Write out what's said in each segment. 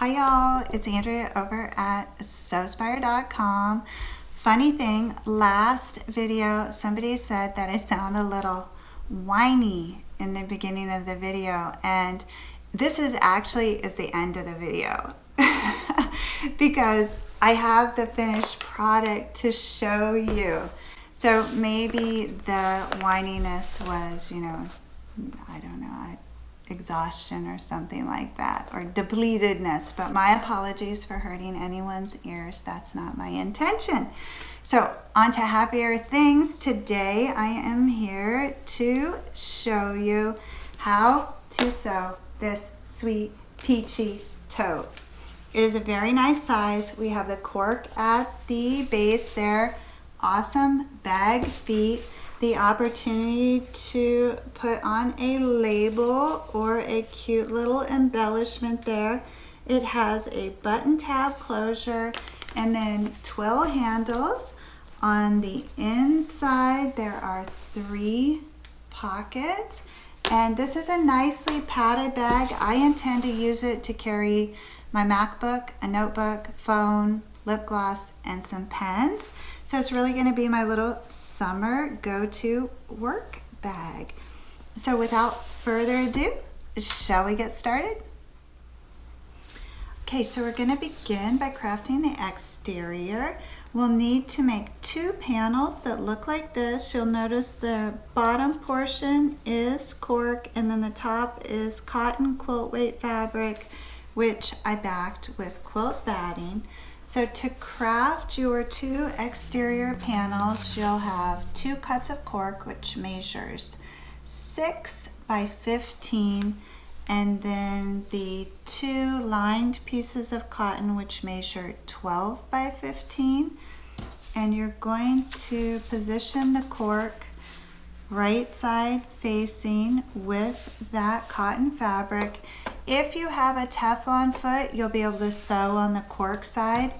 Hi y'all, it's Andrea over at Sewspire.com. Funny thing, last video somebody said that I sound a little whiny in the beginning of the video, and this is the end of the video because I have the finished product to show you. So maybe the whininess was, I don't know, exhaustion or something like that, or depletedness, but my apologies for hurting anyone's ears. That's not my intention. So on to happier things. Today I am here to show you how to sew this sweet peachy tote. It is a very nice size. We have the cork at the base there, awesome bag feet, the opportunity to put on a label or a cute little embellishment there. It has a button tab closure and then twill handles. On the inside there are 3 pockets, and this is a nicely padded bag. I intend to use it to carry my MacBook, a notebook, phone, lip gloss, and some pens. So it's really going to be my little summer go-to work bag. So without further ado, shall we get started? Okay, so we're going to begin by crafting the exterior. We'll need to make 2 panels that look like this. You'll notice the bottom portion is cork, and then the top is cotton quilt weight fabric, which I backed with quilt batting. So to craft your 2 exterior panels, you'll have 2 cuts of cork, which measures 6 by 15, and then the 2 lined pieces of cotton, which measure 12 by 15. And you're going to position the cork right side facing with that cotton fabric. If you have a Teflon foot, you'll be able to sew on the cork side.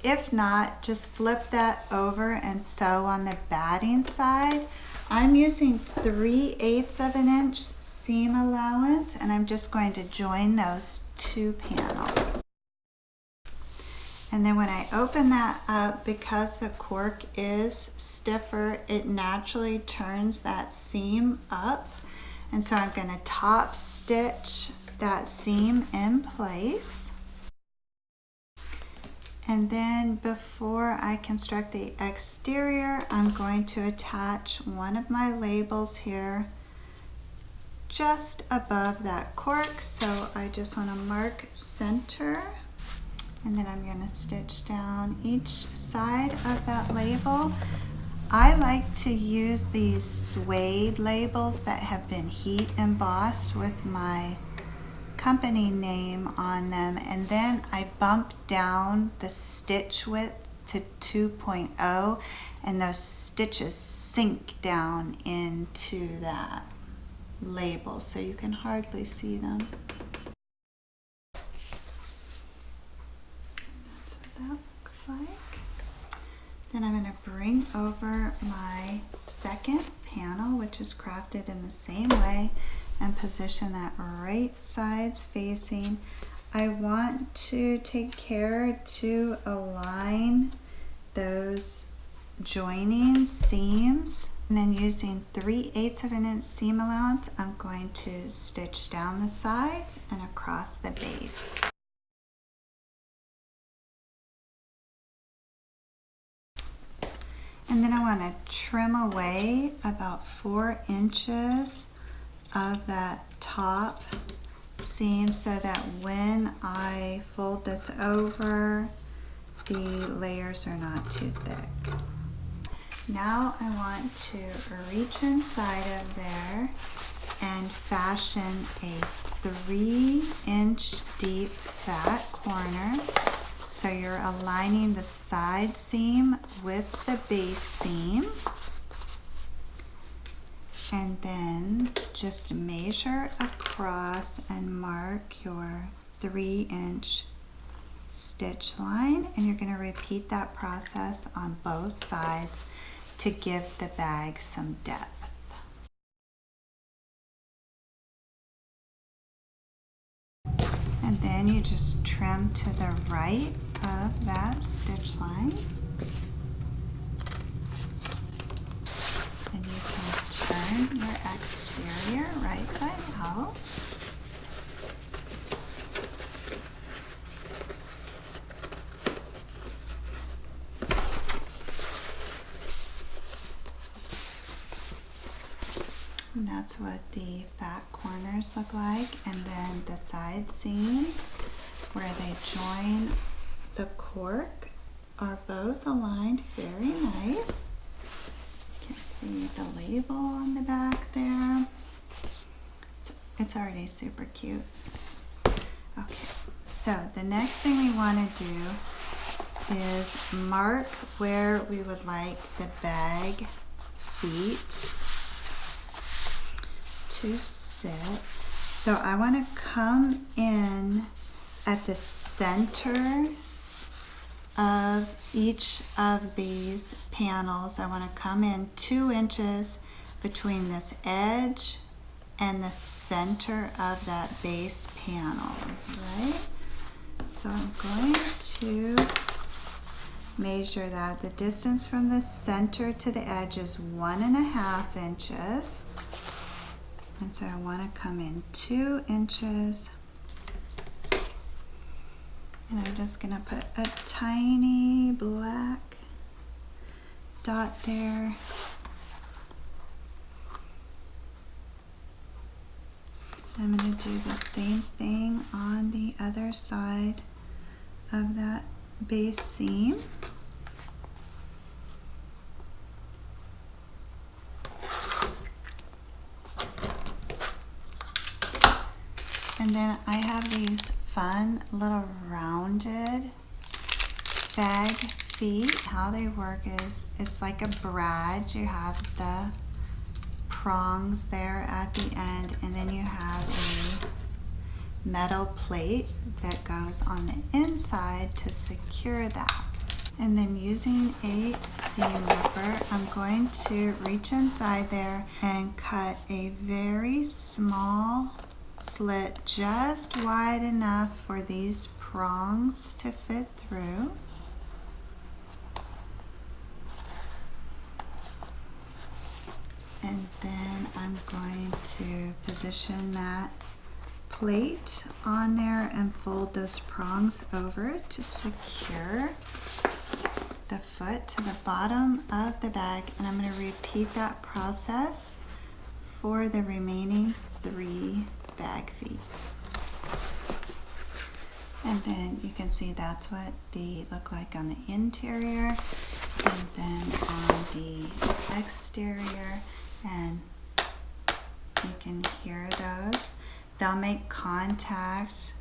If not, just flip that over and sew on the batting side. I'm using 3/8 of an inch seam allowance, and I'm just going to join those 2 panels. And then when I open that up, because the cork is stiffer, it naturally turns that seam up. And so I'm going to top stitch that seam in place. And then before I construct the exterior, I'm going to attach one of my labels here just above that cork. So I just want to mark center, and then I'm going to stitch down each side of that label. I like to use these suede labels that have been heat embossed with my company name on them, and then I bump down the stitch width to 2.0, and those stitches sink down into that label so you can hardly see them. That's what that looks like. Then I'm going to bring over my second panel, which is crafted in the same way, and position that right sides facing. I want to take care to align those joining seams, and then using 3/8 of an inch seam allowance, I'm going to stitch down the sides and across the base. And then I want to trim away about 4 inches of that top seam so that when I fold this over, the layers are not too thick. Now I want to reach inside of there and fashion a 3-inch deep fat corner. So you're aligning the side seam with the base seam. And then just measure across and mark your 3-inch stitch line, and you're going to repeat that process on both sides to give the bag some depth. And then you just trim to the right of that stitch line. And you can turn your exterior right side out. And that's what the fat corners look like. And then the side seams where they join the cork are both aligned very nice. You can see the label on the back there. It's already super cute. Okay, so the next thing we want to do is mark where we would like the bag feet to sit. So I want to come in at the center of each of these panels. I want to come in 2 inches between this edge and the center of that base panel, right? So I'm going to measure that. The distance from the center to the edge is 1.5 inches. And so I want to come in 2 inches. And I'm just going to put a tiny black dot there. I'm going to do the same thing on the other side of that base seam. And then I have these fun little rounded bag feet. How they work is it's like a brad. You have the prongs there at the end, and then you have a metal plate that goes on the inside to secure that. And then using a seam ripper, I'm going to reach inside there and cut a very small slit just wide enough for these prongs to fit through. And then I'm going to position that plate on there and fold those prongs over to secure the foot to the bottom of the bag. And I'm going to repeat that process for the remaining 3 bag feet. And then you can see that's what they look like on the interior, and then on the exterior, and you can hear those. They'll make contact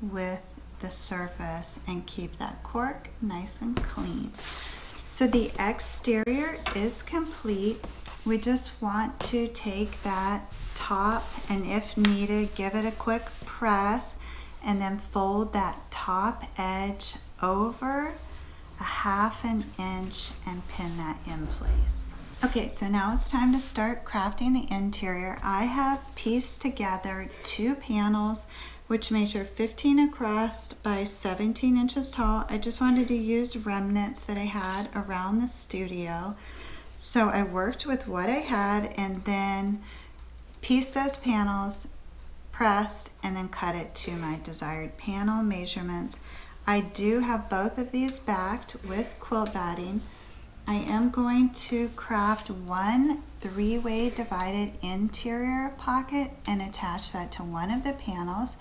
with the surface and keep that cork nice and clean. So the exterior is complete. We just want to take that top and, if needed, give it a quick press and then fold that top edge over 1/2 inch and pin that in place. Okay, so now it's time to start crafting the interior. I have pieced together 2 panels which measure 15 across by 17 inches tall. I just wanted to use remnants that I had around the studio. So I worked with what I had and then pieced those panels, pressed, and then cut it to my desired panel measurements. I do have both of these backed with quilt batting. I am going to craft one 3-way divided interior pocket and attach that to one of the panels.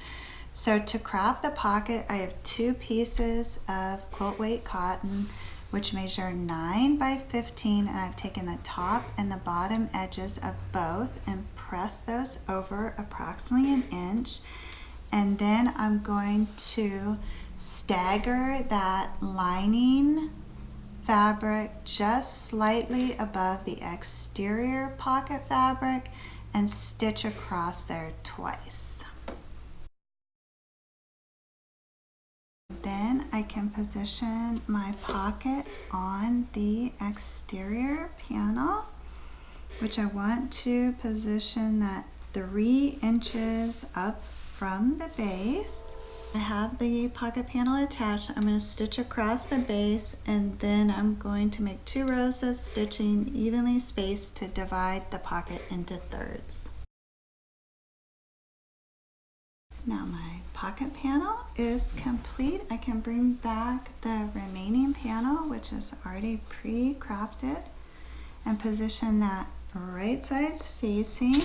So to craft the pocket, I have 2 pieces of quilt weight cotton which measure 9 by 15, and I've taken the top and the bottom edges of both and pressed those over approximately 1 inch. And then I'm going to stagger that lining fabric just slightly above the exterior pocket fabric and stitch across there twice. Then I can position my pocket on the exterior panel, which I want to position that 3 inches up from the base. I have the pocket panel attached. I'm going to stitch across the base, and then I'm going to make 2 rows of stitching evenly spaced to divide the pocket into thirds. Now my pocket panel is complete. I can bring back the remaining panel, which is already pre-crafted, and position that right sides facing.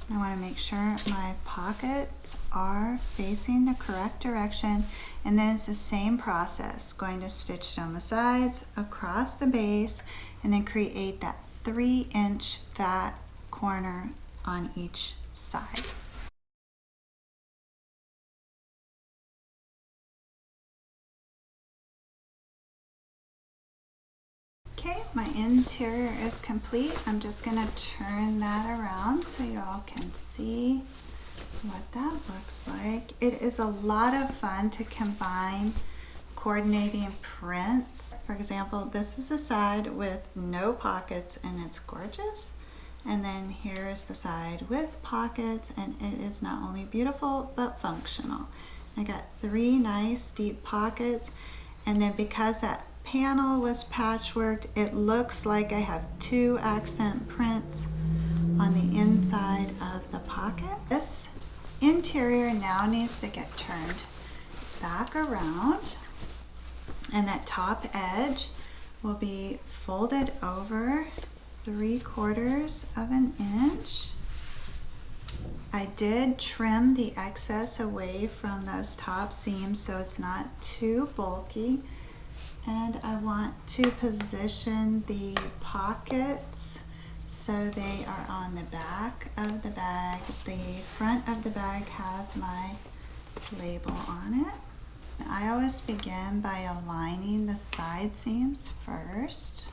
I want to make sure my pockets are facing the correct direction, and then it's the same process, going to stitch down the sides across the base and then create that 3-inch fat corner on each side. Okay, my interior is complete. I'm just going to turn that around so you all can see what that looks like. It is a lot of fun to combine coordinating prints. For example, this is the side with no pockets and it's gorgeous. And then here's the side with pockets, and it is not only beautiful but functional. I got 3 nice deep pockets, and then because that panel was patchworked, it looks like I have 2 accent prints on the inside of the pocket. This interior now needs to get turned back around, and that top edge will be folded over 3/4 of an inch. I did trim the excess away from those top seams so it's not too bulky. And I want to position the pockets so they are on the back of the bag. The front of the bag has my label on it. I always begin by aligning the side seams first.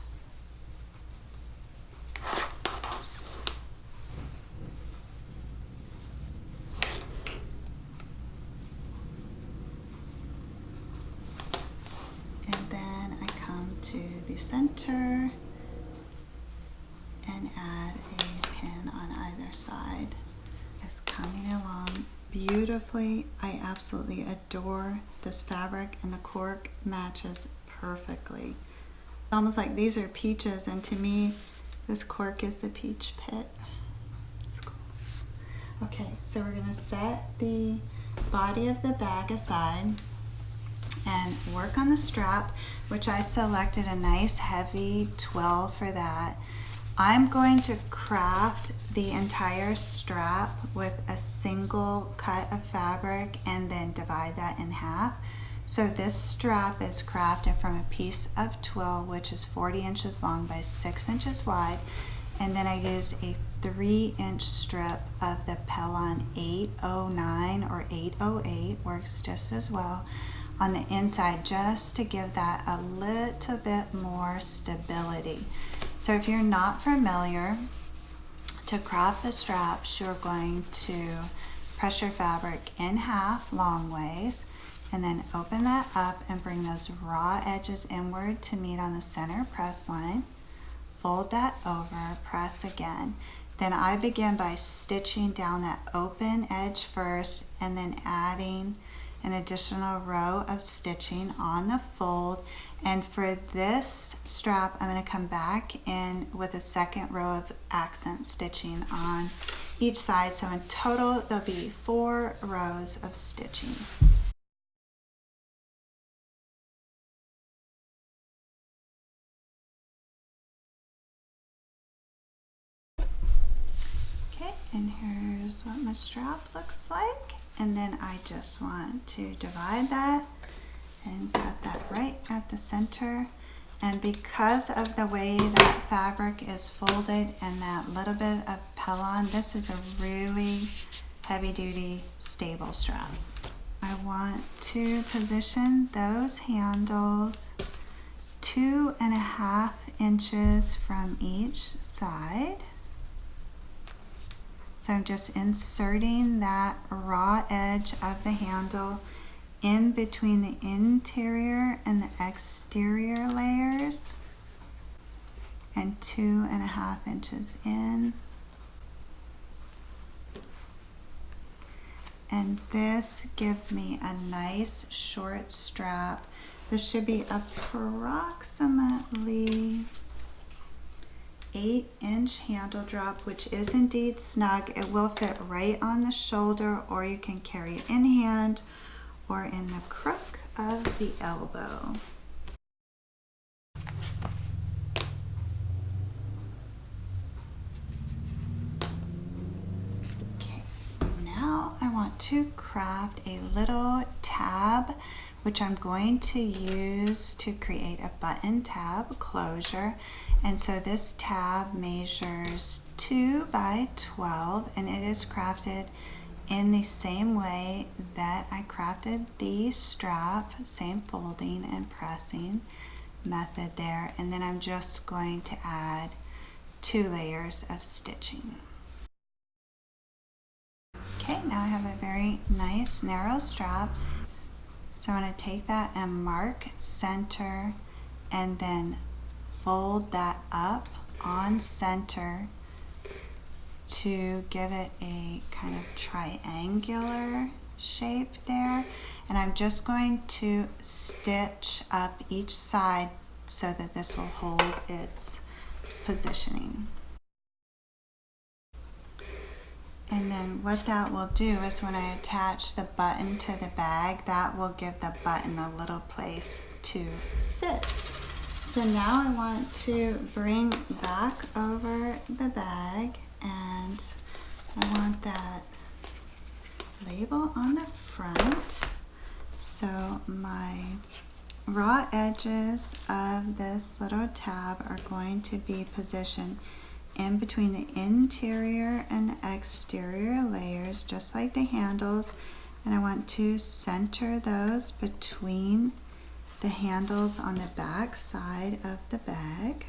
And then I come to the center and add a pin on either side. It's coming along beautifully. I absolutely adore this fabric, and the cork matches perfectly. It's almost like these are peaches, and to me this cork is the peach pit. It's cool. Okay, so we're going to set the body of the bag aside and work on the strap, which I selected a nice heavy twill for that. I'm going to craft the entire strap with a single cut of fabric and then divide that in half. So this strap is crafted from a piece of twill, which is 40 inches long by 6 inches wide, and then I used a 3-inch strip of the Pellon 809 or 808, works just as well, on the inside, just to give that a little bit more stability. So if you're not familiar, to craft the straps, you're going to press your fabric in half long ways, and then open that up and bring those raw edges inward to meet on the center press line. Fold that over, press again. Then I begin by stitching down that open edge first, and then adding an additional row of stitching on the fold. And for this strap, I'm going to come back in with a second row of accent stitching on each side. So in total, there'll be 4 rows of stitching. Okay, and here's what my strap looks like. And then I just want to divide that and cut that right at the center. And because of the way that fabric is folded and that little bit of Pellon, this is a really heavy-duty stable strap. I want to position those handles 2.5 inches from each side. So I'm just inserting that raw edge of the handle in between the interior and the exterior layers, and 2.5 inches in. and this gives me a nice short strap. This should be approximately 8-inch handle drop, which is indeed snug. It will fit right on the shoulder, or you can carry it in hand or in the crook of the elbow. Okay, now I want to craft a little tab, which I'm going to use to create a button tab closure. And so this tab measures 2 by 12, and it is crafted in the same way that I crafted the strap, same folding and pressing method there. And then I'm just going to add 2 layers of stitching. Okay, now I have a very nice narrow strap. So I'm going to take that and mark center and then fold that up on center to give it a kind of triangular shape there. And I'm just going to stitch up each side so that this will hold its positioning. And then what that will do is when I attach the button to the bag, that will give the button a little place to sit. So now I want to bring back over the bag, and I want that label on the front. So my raw edges of this little tab are going to be positioned in between the interior and the exterior layers, just like the handles. And I want to center those between the handles on the back side of the bag.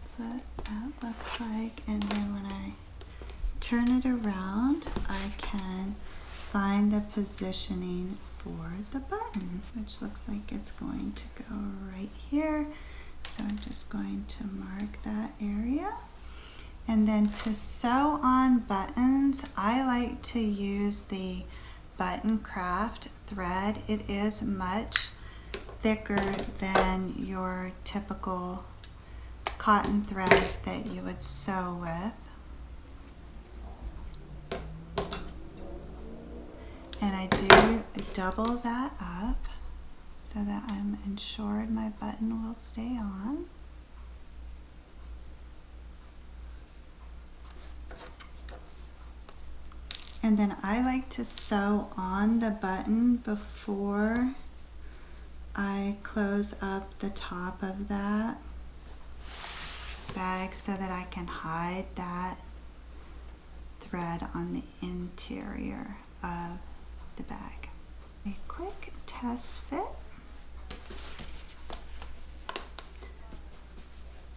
That's what that looks like. And then when I turn it around, I can find the positioning for the button, which looks like it's going to go right here. So I'm just going to mark that area. And then to sew on buttons, I like to use the Button Craft thread. It is much thicker than your typical cotton thread that you would sew with. And I do double that up so that I'm ensured my button will stay on. And then I like to sew on the button before I close up the top of that bag so that I can hide that thread on the interior of the bag. A quick test fit.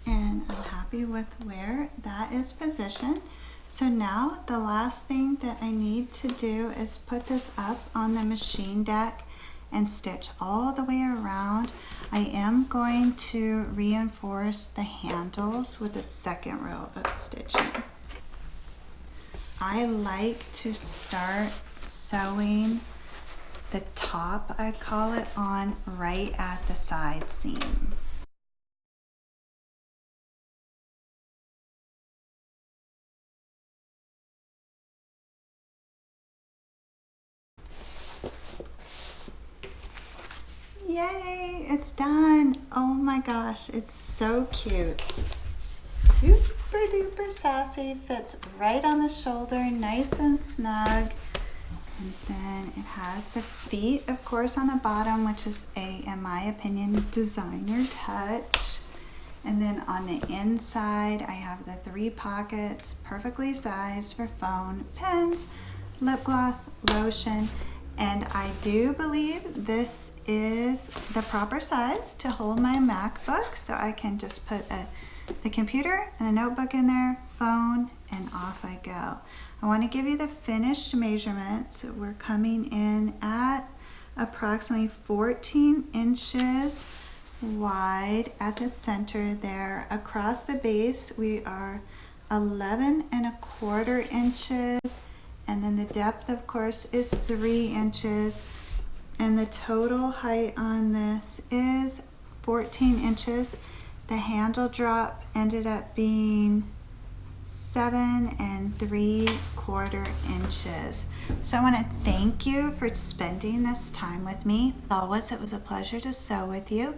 And I'm happy with where that is positioned. So now the last thing that I need to do is put this up on the machine deck and stitch all the way around. I am going to reinforce the handles with a second row of stitching. I like to start sewing the top, I call it, on right at the side seam. Yay, it's done. Oh my gosh, it's so cute. Super duper sassy, fits right on the shoulder, nice and snug. And then it has the feet, of course, on the bottom, which is in my opinion, designer touch. And then on the inside, I have the 3 pockets, perfectly sized for phone, pens, lip gloss, lotion. And I do believe this is the proper size to hold my MacBook, so I can just put the computer and a notebook in there, phone, and off I go. I want to give you the finished measurements. We're coming in at approximately 14 inches wide at the center there. Across the base, we are 11 1/4 inches, And then the depth, of course, is 3 inches. And the total height on this is 14 inches. The handle drop ended up being 7 3/4 inches. So I want to thank you for spending this time with me. As always, it was a pleasure to sew with you.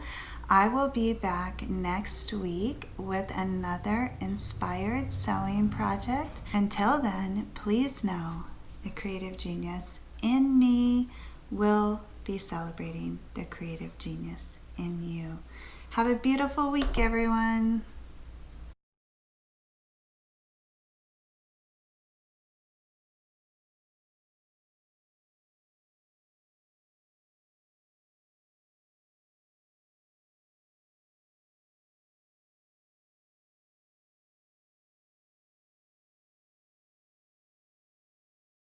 I will be back next week with another inspired sewing project. Until then, please know the creative genius in me will be celebrating the creative genius in you. Have a beautiful week, everyone.